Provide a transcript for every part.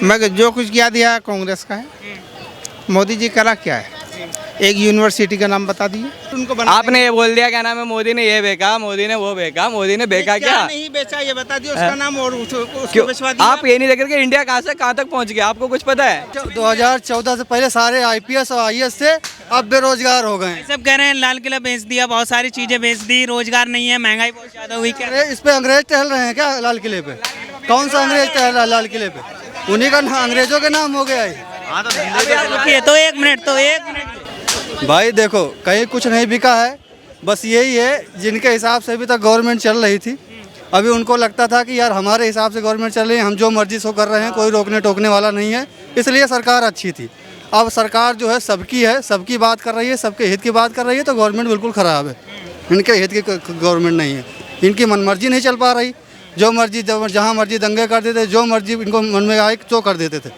मगर जो कुछ किया दिया कांग्रेस का है। मोदी जी करा क्या है? एक यूनिवर्सिटी का नाम बता दिए उनको आपने ये बोल दिया क्या नाम है, मोदी ने ये बेचा, मोदी ने वो बेचा, मोदी ने बेचा क्या नहीं बेचा ये बता दिया उसका नाम और उसको क्यों बेचवा दिया। आप ये नहीं देख रहे कि इंडिया कहाँ से कहाँ तक पहुँच गया? आपको कुछ पता है? 2014 से पहले सारे आईपीएस और आईएएस थे, अब बेरोजगार हो गए। सब कह रहे हैं लाल किला बेच दिया, बहुत सारी चीजें बेच दी, रोजगार नहीं है, महंगाई बहुत ज्यादा हुई। क्या इस पे अंग्रेज टहल रहे हैं क्या लाल किले पे? कौन सा अंग्रेज टहल रहा है लाल किले पे? उन्हीं का अंग्रेजों के नाम हो गया है। तो एक मिनट भाई देखो, कहीं कुछ नहीं बिका है, बस यही है जिनके हिसाब से अभी तक गवर्नमेंट चल रही थी। अभी उनको लगता था कि यार हमारे हिसाब से गवर्नमेंट चल रही है, हम जो मर्जी सो कर रहे हैं, कोई रोकने टोकने वाला नहीं है, इसलिए सरकार अच्छी थी। अब सरकार जो है सबकी बात कर रही है, सबके हित की बात कर रही है, तो गवर्नमेंट बिल्कुल ख़राब है। इनके हित की गवर्नमेंट नहीं है, इनकी मनमर्जी नहीं चल पा रही। जो मर्जी जहाँ मर्जी दंगे कर देते, जो मर्जी इनको मन में आए तो कर देते थे।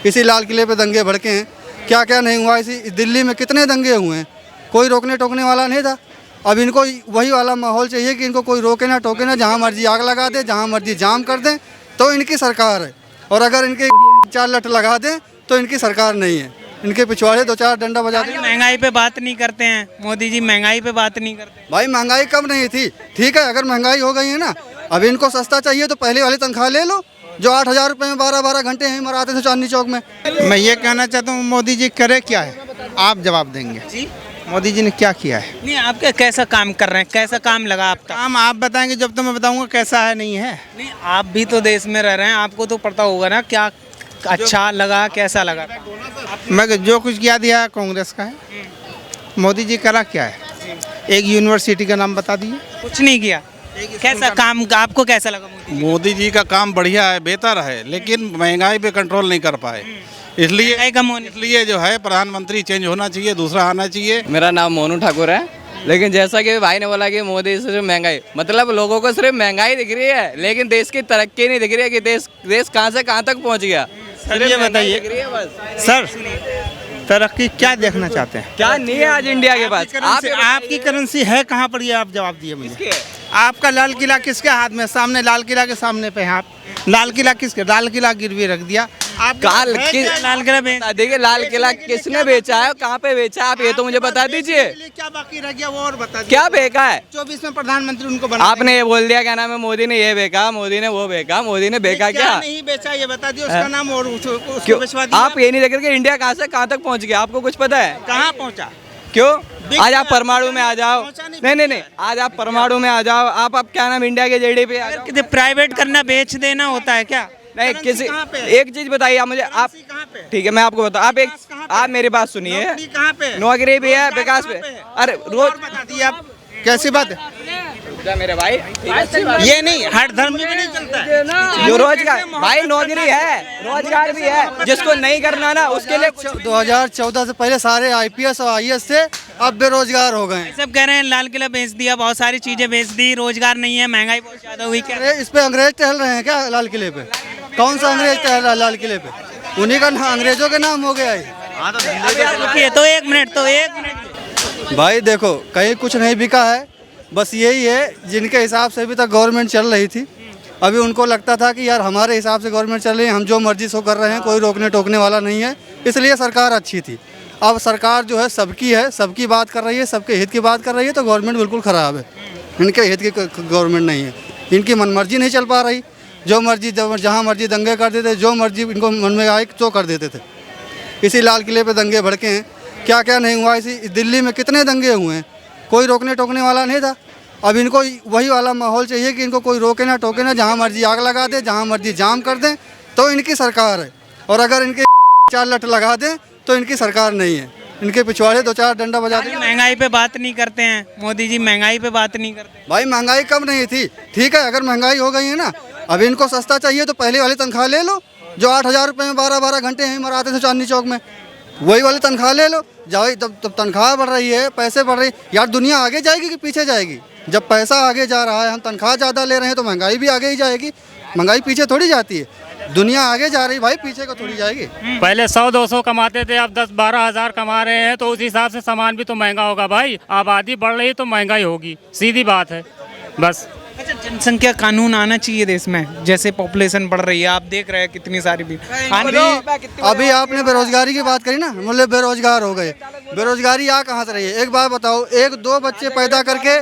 इसी लाल किले पे दंगे भड़के हैं, क्या क्या नहीं हुआ। इसी दिल्ली में कितने दंगे हुए हैं, कोई रोकने टोकने वाला नहीं था। अब इनको वही वाला माहौल चाहिए कि इनको कोई रोके ना टोके ना, जहाँ मर्जी आग लगा दे, जहाँ मर्जी जाम कर दें, तो इनकी सरकार है। और अगर इनके 4 लठ लगा दें तो इनकी सरकार नहीं है। इनके पिछवाड़े 2-4 डंडा बजा दें। महंगाई पे बात नहीं करते हैं मोदी जी, महंगाई पे बात नहीं करते। भाई महंगाई कम नहीं थी, ठीक है। अगर महंगाई हो गई है ना, अब इनको सस्ता चाहिए तो पहले वाली तनख्वाह ले लो, जो 8,000 रुपये में 12-12 घंटे यहीं मराते थे चांदनी चौक में। मैं ये कहना चाहता हूँ मोदी जी करे क्या है, आप जवाब देंगे जी मोदी जी ने क्या किया है। नहीं, आपके कैसा काम कर रहे हैं, कैसा काम लगा आपका? काम आप बताएंगे जब तो मैं बताऊंगा कैसा है नहीं है। नहीं, आप भी तो देश में रह रहे हैं, आपको तो पता होगा ना क्या अच्छा लगा, कैसा लगा। मगर जो कुछ किया दिया कांग्रेस का है। मोदी जी करा क्या है? एक यूनिवर्सिटी का नाम बता दिए। कुछ नहीं किया। कैसा काम आपको कैसा लगा मोदी जी का काम बढ़िया है, बेहतर है, लेकिन महंगाई पे कंट्रोल नहीं कर पाए। इसलिए जो है प्रधानमंत्री चेंज होना चाहिए, दूसरा आना चाहिए। मेरा नाम मोनू ठाकुर है, लेकिन जैसा कि भाई ने बोला कि मोदी से महंगाई, मतलब लोगों को सिर्फ महंगाई दिख रही है, लेकिन देश की तरक्की नहीं दिख रही है कि देश कहाँ से कहाँ तक पहुँच गया। सर ये बताइए सर, तरक्की क्या देखना चाहते हैं? क्या नहीं है आज इंडिया के पास? आपकी करेंसी है कहाँ पर, ये आप जवाब दिए मुझे। आपका लाल किला किसके हाथ में? सामने लाल किला के सामने पे है आप। लाल किला किसके? लाल किला गिरवी रख दिया आप। लाल किला देखिए, लाल किला किसने बेचा है, कहाँ पे बेचा है, आप ये तो मुझे बता दीजिए। क्या बाकी रह गया वो और बता दीजिए। क्या बेचा है? 24 में प्रधानमंत्री उनको बना। आपने ये बोल दिया क्या नाम है, मोदी ने ये बेचा, मोदी ने वो बेचा, मोदी ने बेचा क्या? नहीं बेचा ये बता दिया उसका नाम और उसको क्यों बेचवा दिया। आप ये नहीं देख रहे कि इंडिया कहाँ से कहाँ तक पहुँच गया? आपको कुछ पता है? कहाँ पहुँचा? क्यों? आज आप परमाणु में आ जाओ। नहीं, आज आप परमाणु में आ जाओ। आप क्या नाम, इंडिया के जीडीपी प्राइवेट करना, बेच देना होता है क्या? नहीं, किसी एक चीज बताइए आप मुझे। आप ठीक है, मैं आपको बताऊँ। आप मेरी बात सुनिए। कहाँ पे नौकरी भी है, विकास पे। अरे रोज बता दिए आप, कैसी बात है मेरे भाई? ये नहीं, हर धर्म में नहीं चलता है। जो रोजगार, भाई नौकरी है, रोजगार भी है, जिसको नहीं करना ना उसके लिए 2014 से पहले सारे आईपीएस और आईएएस थे, अब बेरोजगार हो गए। सब कह रहे हैं लाल किला बेच दिया, बहुत सारी चीजें बेच दी, रोजगार नहीं है, महंगाई बहुत ज्यादा हुई। क्या इस पे अंग्रेज टहल रहे हैं क्या लाल किले पे? कौन सा अंग्रेज टहल रहा है लाल किले पे? उन्हीं का अंग्रेजों के नाम हो गया है। तो एक मिनट भाई देखो, कहीं कुछ नहीं बिका है, बस यही है जिनके हिसाब से अभी तक गवर्नमेंट चल रही थी। अभी उनको लगता था कि यार हमारे हिसाब से गवर्नमेंट चल रही है, हम जो मर्जी सो कर रहे हैं, कोई रोकने टोकने वाला नहीं है, इसलिए सरकार अच्छी थी। अब सरकार जो है सबकी बात कर रही है, सबके हित की बात कर रही है, तो गवर्नमेंट बिल्कुल ख़राब है। इनके हित की गवर्नमेंट नहीं है, इनकी मनमर्जी नहीं चल पा रही। जो मर्जी जहाँ मर्जी दंगे कर देते, जो मर्जी इनको मन में आए तो कर देते थे। इसी लाल किले पे दंगे भड़के हैं, क्या क्या नहीं हुआ। इसी दिल्ली में कितने दंगे हुए हैं, कोई रोकने टोकने वाला नहीं था। अब इनको वही वाला माहौल चाहिए कि इनको कोई रोके ना टोके ना, जहाँ मर्जी आग लगा दे, जहाँ मर्जी जाम कर दें, तो इनकी सरकार है। और अगर इनके 4 लठ लगा दें तो इनकी सरकार नहीं है। इनके पिछवाड़े 2-4 डंडा बजा दें। महंगाई पे बात नहीं करते हैं मोदी जी, महंगाई पे बात नहीं करते। भाई महंगाई कम नहीं थी, ठीक है। अगर महंगाई हो गई है ना, अब इनको सस्ता चाहिए तो पहले वाली तनख्वाह ले लो, जो 8,000 रुपये में 12-12 घंटे यहीं मराते थे चांदनी चौक में, वही वाली तनख्वाह ले लो। जाओ, तब तनख्वाह बढ़ रही है, पैसे बढ़ रही है। यार दुनिया आगे जाएगी कि पीछे जाएगी? जब पैसा आगे जा रहा है, हम तनख्वाह ज़्यादा ले रहे हैं, तो महंगाई भी आगे ही जाएगी। महंगाई पीछे थोड़ी जाती है, दुनिया आगे जा रही भाई, पीछे को थोड़ी जाएगी। पहले 100-200 कमाते थे, अब 10-12 हज़ार कमा रहे हैं, तो उस हिसाब से सामान भी तो महंगा होगा भाई। आबादी बढ़ रही तो महंगाई होगी, सीधी बात है बस। अच्छा, जनसंख्या कानून आना चाहिए देश में, जैसे पॉपुलेशन बढ़ रही है, आप देख रहे हैं कितनी सारी भी अभी आपने बेरोजगारी की बात करी ना, मतलब बेरोजगार हो गए। बेरोजगारी आ कहाँ से रही है? एक बात बताओ, एक दो बच्चे पैदा करके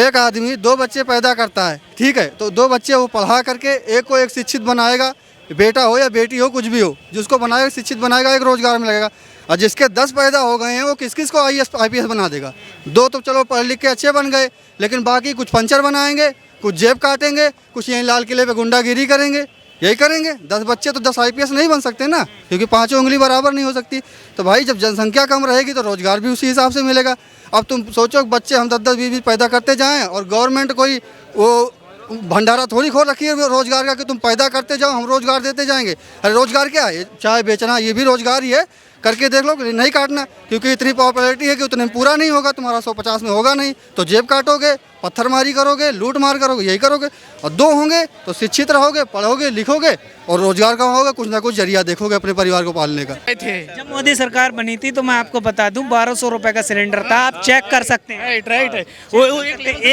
एक आदमी 2 बच्चे पैदा करता है, ठीक है, तो 2 बच्चे वो पढ़ा करके एक को एक शिक्षित बनाएगा, बेटा हो या बेटी हो कुछ भी हो, जिसको बनाएगा शिक्षित बनाएगा, एक रोजगार में लगेगा। और जिसके 10 पैदा हो गए हैं वो किस किस को IAS बना देगा? 2 तो चलो पढ़ लिख के अच्छे बन गए, लेकिन बाकी कुछ पंचर बनाएंगे, कुछ जेब काटेंगे, कुछ यहीं लाल किले पे गुंडागिरी करेंगे, यही करेंगे। 10 बच्चे तो 10 IPS नहीं बन सकते ना, क्योंकि 5 उंगली बराबर नहीं हो सकती। तो भाई जब जनसंख्या कम रहेगी तो रोजगार भी उसी हिसाब से मिलेगा। अब तुम सोचो बच्चे हम 10-10, 20-20 पैदा करते जाएं और गवर्नमेंट कोई वो भंडारा थोड़ी खोल रखी है रोजगार का कि तुम पैदा करते जाओ हम रोजगार देते जाएंगे। अरे रोजगार क्या है? चाय बेचना ये भी रोजगार ही है, करके देख लो, नहीं काटना, क्योंकि इतनी पॉपुलैरिटी है कि उतने में पूरा नहीं होगा तुम्हारा, 150 में होगा नहीं, तो जेब काटोगे, पत्थरमारी करोगे, लूट मार करोगे, यही करोगे। और 2 होंगे तो शिक्षित रहोगे, पढ़ोगे, लिखोगे और रोजगार का होगा, कुछ ना कुछ जरिया देखोगे अपने परिवार को पालने का। जब मोदी सरकार बनी थी तो मैं आपको बता दूं 1200 रुपए का सिलेंडर था, आप चेक कर सकते हैं। राइट है।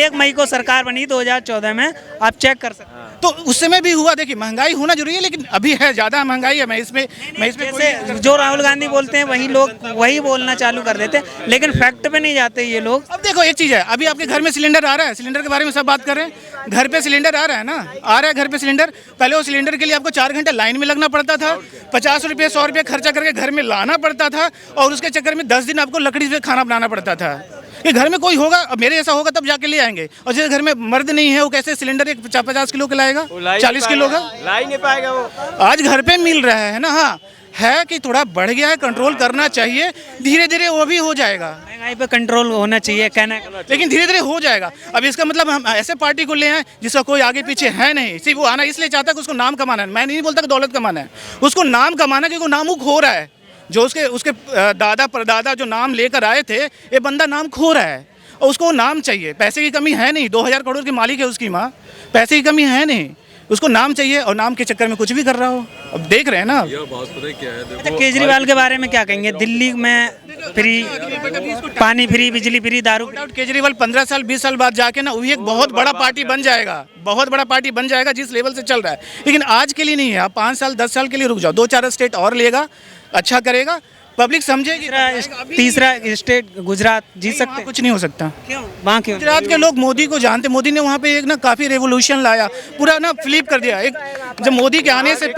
1 मई को सरकार बनी 2014 में, आप चेक कर सकते हैं। तो उस समय भी हुआ, देखिए महंगाई होना जरूरी है, लेकिन अभी है ज़्यादा महंगाई है। मैं इसमें जैसे जो राहुल गांधी बोलते हैं वही लोग वही बोलना चालू कर देते हैं, लेकिन फैक्ट पे नहीं जाते ये लोग। अब देखो एक चीज़ है, अभी आपके घर में सिलेंडर आ रहा है, सिलेंडर के बारे में सब बात कर रहे हैं, घर पे सिलेंडर आ रहा है ना, आ रहा है घर पे सिलेंडर। पहले वो सिलेंडर के लिए आपको 4 घंटे लाइन में लगना पड़ता था, 50 रुपये 100 रुपये खर्चा करके घर में लाना पड़ता था, और उसके चक्कर में 10 दिन आपको लकड़ी से खाना बनाना पड़ता था। कि घर में कोई होगा, अब मेरे जैसा होगा तब जाके ले आएंगे, और जिस घर में मर्द नहीं है वो कैसे सिलेंडर 50 किलो का लाएगा, 40 किलो का ला ही नहीं पाएगा वो। आज घर पे मिल रहा है ना। हाँ है कि थोड़ा बढ़ गया है, कंट्रोल करना चाहिए, धीरे धीरे वो भी हो जाएगा। महंगाई पे कंट्रोल होना चाहिए कहना, लेकिन धीरे धीरे हो जाएगा। अब इसका मतलब हम ऐसे पार्टी को ले आए जिसका कोई आगे पीछे है नहीं, सिर्फ वो आना इसलिए चाहता है कि उसको नाम कमाना है। मैं नहीं बोलता कि दौलत कमाना है, उसको नाम कमाना है, क्योंकि वो नाम खो रहा है। जो उसके दादा परदादा जो नाम लेकर आए थे, ये बंदा नाम खो रहा है, और उसको नाम चाहिए। पैसे की कमी है नहीं, 2000 करोड़ की मालिक है उसकी माँ, पैसे की कमी है नहीं, उसको नाम चाहिए, और नाम के चक्कर में कुछ भी कर रहा हो। अब देख रहे हैं ना। अच्छा, केजरीवाल के बारे में क्या कहेंगे? दिल्ली में फ्री पानी, फ्री बिजली, फ्री दारू। केजरीवाल 15 साल 20 साल बाद जाके ना वही एक बहुत बड़ा पार्टी बन जाएगा, बहुत बड़ा पार्टी बन जाएगा जिस लेवल से चल रहा है। लेकिन आज के लिए नहीं है, आप 5 साल 10 साल के लिए रुक जाओ, 2-4 स्टेट और लेगा, अच्छा करेगा, पब्लिक समझेगी। तीसरा स्टेट गुजरात जीत सकते, कुछ नहीं हो सकता। क्यों? वहाँ क्यों? गुजरात के लोग मोदी को जानते, मोदी ने वहाँ पे एक ना काफी रेवोल्यूशन लाया, पूरा ना फ्लिप कर दिया। एक जब मोदी के आने से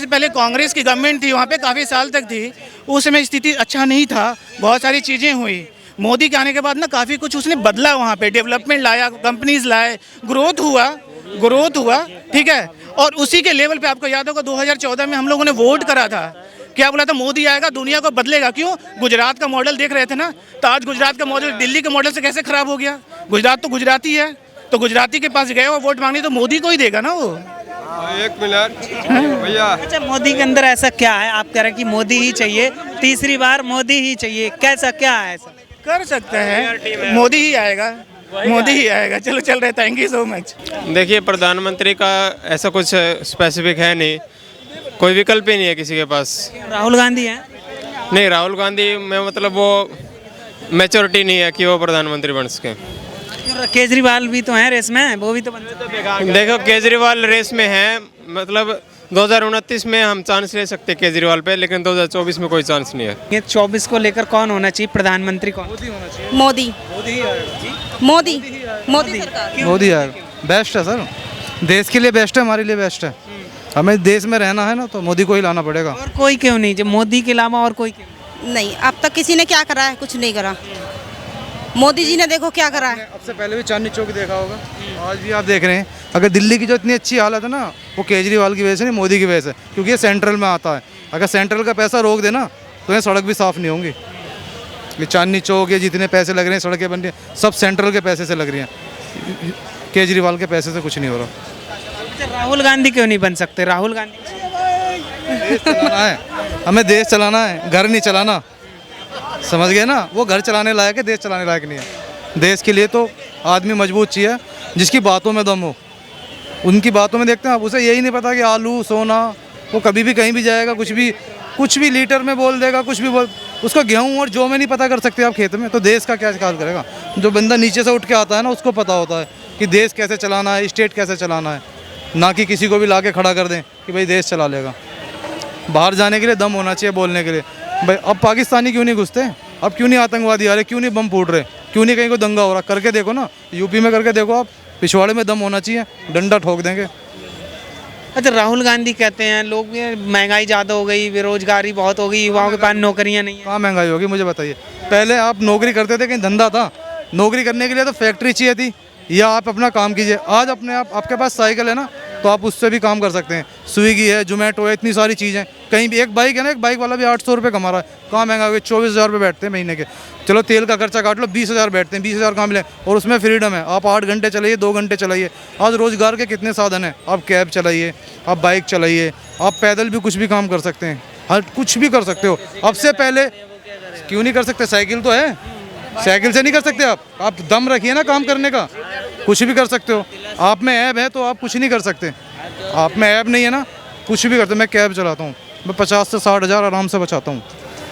पहले कांग्रेस की गवर्नमेंट थी, वहाँ पे काफी साल तक थी, उस समय स्थिति अच्छा नहीं था, बहुत सारी चीजें हुई। मोदी के आने के बाद ना काफी कुछ उसने बदला, वहाँ पे डेवलपमेंट लाया, कंपनीज लाए, ग्रोथ हुआ, ठीक है। और उसी के लेवल पे आपको याद होगा 2014 में हम लोगों ने वोट करा था, क्या बोला था? मोदी आएगा दुनिया को बदलेगा। क्यों? गुजरात का मॉडल देख रहे थे ना, तो आज गुजरात का मॉडल दिल्ली के मॉडल से कैसे खराब हो गया? गुजरात तो गुजराती है, तो गुजराती के पास गए वो वोट मांगने, तो मोदी को ही देगा ना वो। 1 मिनट भैया। अच्छा, मोदी के अंदर ऐसा क्या है? आप कह रहे हैं कि मोदी ही चाहिए, तीसरी बार मोदी ही चाहिए, कैसा क्या है? ऐसा कर सकते हैं, मोदी ही आएगा, मोदी ही आएगा। चलो चल रहे, थैंक यू सो मच। देखिए प्रधानमंत्री का ऐसा कुछ स्पेसिफिक है नहीं, कोई विकल्प ही नहीं है किसी के पास। राहुल गांधी हैं? नहीं, राहुल गांधी में मतलब वो मैच्योरिटी नहीं है कि वो प्रधानमंत्री बन सके। केजरीवाल भी तो हैं रेस में, वो भी तो बन सकते हैं। देखो केजरीवाल रेस में है, मतलब 2029 में हम चांस ले सकते हैं केजरीवाल पे, लेकिन 2024 में कोई चांस नहीं है। ये 24 को लेकर कौन होना चाहिए प्रधानमंत्री? कौन होना चाहिए? मोदी सरकार। मोदी यार बेस्ट है सर, देश के लिए बेस्ट है, हमारे लिए बेस्ट है। हमें देश में रहना है ना, तो मोदी को ही लाना पड़ेगा। और कोई क्यों नहीं? जब मोदी के अलावा और कोई क्यों नहीं, अब तक किसी ने क्या करा है? कुछ नहीं करा। मोदी जी ने देखो क्या करा है। अब से पहले भी चांदनी चौक देखा होगा, आज भी आप देख रहे हैं। अगर दिल्ली की जो इतनी अच्छी हालत है ना, वो केजरीवाल की वजह से नहीं, मोदी की वजह से, क्योंकि ये सेंट्रल में आता है। अगर सेंट्रल का पैसा रोक देना तो ये सड़क भी साफ़ नहीं होंगी। ये चांदनी चौक, ये जितने पैसे लग रहे हैं, सड़कें बन रही हैं, सब सेंट्रल के पैसे से लग रही हैं, केजरीवाल के पैसे से कुछ नहीं हो रहा। अच्छा, राहुल गांधी क्यों नहीं बन सकते? राहुल गांधी देश चलाना है, हमें देश चलाना है, घर नहीं चलाना, समझ गए ना? वो घर चलाने लायक है, देश चलाने लायक नहीं है। देश के लिए तो आदमी मजबूत चाहिए, जिसकी बातों में दम हो। उनकी बातों में देखते हैं आप, उसे यही नहीं पता कि आलू सोना, वो कभी भी कहीं भी जाएगा, कुछ भी लीटर में बोल देगा, कुछ भी बोल। उसको गेहूँ और जौ में नहीं पता कर सकते आप खेत में, तो देश का क्या ख्याल करेगा। जो बंदा नीचे से उठ के आता है ना, उसको पता होता है कि देश कैसे चलाना है, स्टेट कैसे चलाना है, ना कि किसी को भी ला के खड़ा कर दें कि भाई देश चला लेगा। बाहर जाने के लिए दम होना चाहिए बोलने के लिए। भाई अब पाकिस्तानी क्यों नहीं घुसते, अब क्यों नहीं आतंकवादी आ रहे, क्यों नहीं बम फूट रहे, क्यों नहीं कहीं को दंगा हो रहा, करके देखो ना, यूपी में करके देखो आप, पिछवाड़े में दम होना चाहिए, डंडा ठोक देंगे। अच्छा, राहुल गांधी कहते हैं लोग महंगाई ज़्यादा हो गई, बेरोजगारी बहुत हो गई, युवाओं के पास नौकरियां नहीं है। कहाँ महंगाई होगी मुझे बताइए। पहले आप नौकरी करते थे, कहीं धंधा था, नौकरी करने के लिए तो फैक्ट्री चाहिए थी, या आप अपना काम कीजिए। आज अपने आप आपके पास साइकिल है ना, तो आप उससे भी काम कर सकते हैं। स्विगी है, जोमेटो है, इतनी सारी चीज़ें। कहीं भी एक बाइक है ना, एक बाइक वाला भी 800 रुपये कमा रहा है। कहाँ महंगा हो गया, 24,000 रुपये बैठते हैं महीने के। चलो तेल का खर्चा काट लो, 20,000 बैठते हैं, 20,000 कहाँ मिले, और उसमें फ्रीडम है, आप 8 घंटे चलाइए, 2 घंटे चलाइए। आज रोज़गार के कितने साधन हैं, आप कैब चलाइए, आप बाइक चलाइए, आप पैदल भी कुछ भी काम कर सकते हैं, हर कुछ भी कर सकते हो। अब से पहले क्यों नहीं कर सकते, साइकिल तो है, साइकिल से नहीं कर सकते आप दम रखिए ना काम करने का, कुछ भी कर सकते हो। आप में ऐब है तो आप कुछ नहीं कर सकते, आप में ऐब नहीं है ना, कुछ भी करते। मैं कैब चलाता हूँ, मैं 50 से 60,000 आराम से बचाता हूँ,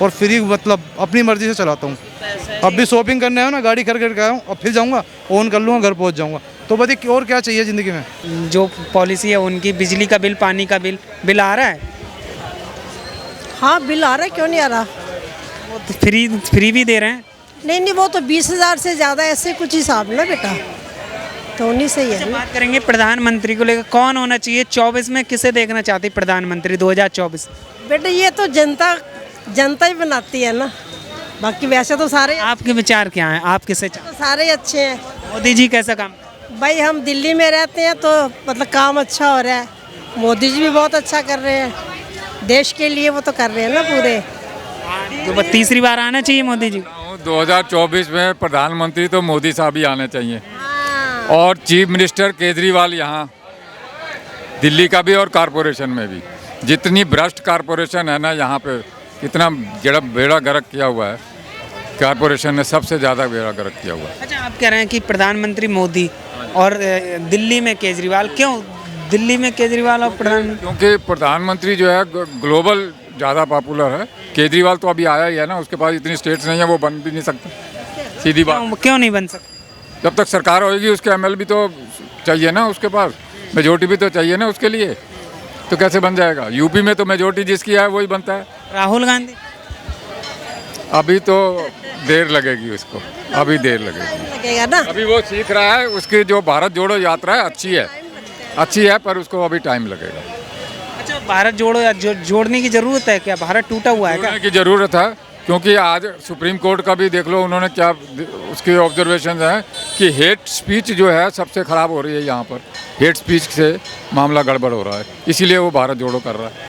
और फ्री मतलब अपनी मर्ज़ी से चलाता हूँ। अब भी शॉपिंग करने आया ना, गाड़ी खरीद के आया हूँ, अब फिर जाऊँगा, ऑन कर लूँगा, घर पहुँच जाऊँगा। तो बताइए और क्या चाहिए ज़िंदगी में। जो पॉलिसी है उनकी, बिजली का बिल, पानी का बिल आ रहा है। हाँ बिल आ रहा है, क्यों नहीं आ रहा। वो तो फ्री भी दे रहे हैं। नहीं, वो तो 20,000 से ज़्यादा ऐसे कुछ हिसाब ना बेटा, तो उन्हीं से ही है। बात करेंगे प्रधानमंत्री को लेकर, कौन होना चाहिए 24 में, किसे देखना चाहती प्रधानमंत्री 2024? बेटा ये तो जनता ही बनाती है ना, बाकी वैसे तो सारे। आपके विचार क्या हैं, आप किसे तो सारे अच्छे हैं। मोदी जी कैसा काम? भाई हम दिल्ली में रहते हैं तो मतलब काम अच्छा हो रहा है, मोदी जी भी बहुत अच्छा कर रहे हैं, देश के लिए वो तो कर रहे हैं ना पूरे। तो तीसरी बार आना चाहिए मोदी जी। 2024 में प्रधानमंत्री तो मोदी साहब ही आने चाहिए, और चीफ मिनिस्टर केजरीवाल यहाँ दिल्ली का भी और कारपोरेशन में भी। जितनी भ्रष्ट कारपोरेशन है ना यहाँ पे, कितना बेड़ा गर्क किया हुआ है कारपोरेशन ने, सबसे ज़्यादा बेड़ा गर्क किया हुआ है। अच्छा, आप कह रहे हैं कि प्रधानमंत्री मोदी और दिल्ली में केजरीवाल, क्यों दिल्ली में केजरीवाल और प्रधानमंत्री? क्योंकि प्रधानमंत्री जो है ग्लोबल ज़्यादा पॉपुलर है, केजरीवाल तो अभी आया ही है ना, उसके पास इतनी स्टेट्स नहीं है, वो बन भी नहीं सकता, सीधी बात। क्यों नहीं बन सकता? जब तक सरकार होगी उसके एमएल भी तो चाहिए ना, उसके पास मेजोरिटी भी तो चाहिए ना उसके लिए, तो कैसे बन जाएगा। यूपी में तो मेजोरिटी जिसकी है वही बनता है। राहुल गांधी अभी तो देर लगेगी उसको, अभी देर लगेगी ना, अभी वो सीख रहा है। उसकी जो भारत जोड़ो यात्रा है अच्छी है, पर उसको अभी टाइम लगेगा। अच्छा, भारत जोड़ो जोड़ने की जरूरत है क्या? भारत टूटा हुआ है क्या? जोड़ने की जरूरत है, क्योंकि आज सुप्रीम कोर्ट का भी देख लो, उन्होंने क्या उसके ऑब्जर्वेशन हैं कि हेट स्पीच जो है सबसे ख़राब हो रही है यहाँ पर, हेट स्पीच से मामला गड़बड़ हो रहा है, इसीलिए वो भारत जोड़ो कर रहा है।